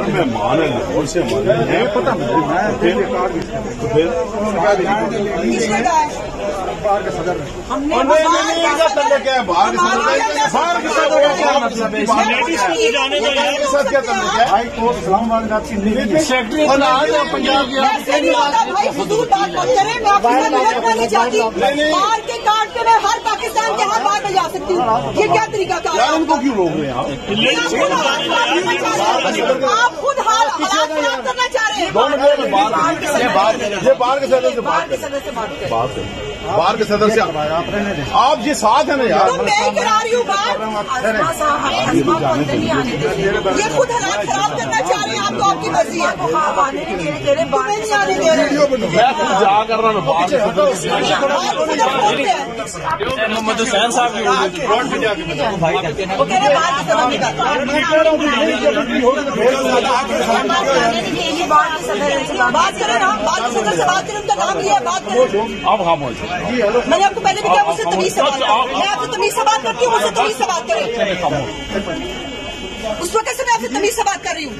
مہمان ہے اور سے پتا باہر کے صدر ہائی کورٹ اسلام آباد کی باہر کے کارڈ پہ میں ہر پاکستان کے ہر باہر میں جا سکتی ہوں. یہ کیا طریقہ کار ہے؟ ان کو کیوں روک رہے ہیں آپ خود حالات خراب کرنا چاہ رہے ہیں. یہ باہر کے صدر سے بات کریں. باہر کے صدر سے آپ یہ ساتھ ہیں نا یار. تو میں کرا رہی ہوں بات. یہ خود حالات خراب کرنا چاہ رہے ہیں. آپ کو آپ کی مرضی ہے. نہیں آنے دے رہے. جا کر رہا محمد حسین صاحب بات کریں نا. بات صدر سے بات کریں. ان کا نام یہ ہے. بات کریں. آپ خاموش. میں نے آپ کو پہلے بھی کہا مجھ سے تمیز سے بات کریں. میں آپ سے تمیز سے بات کرتی ہوں. مجھ سے تمیز سے بات کریں. اس وقت سے میں آپ سے تمیز سے بات کر رہی ہوں.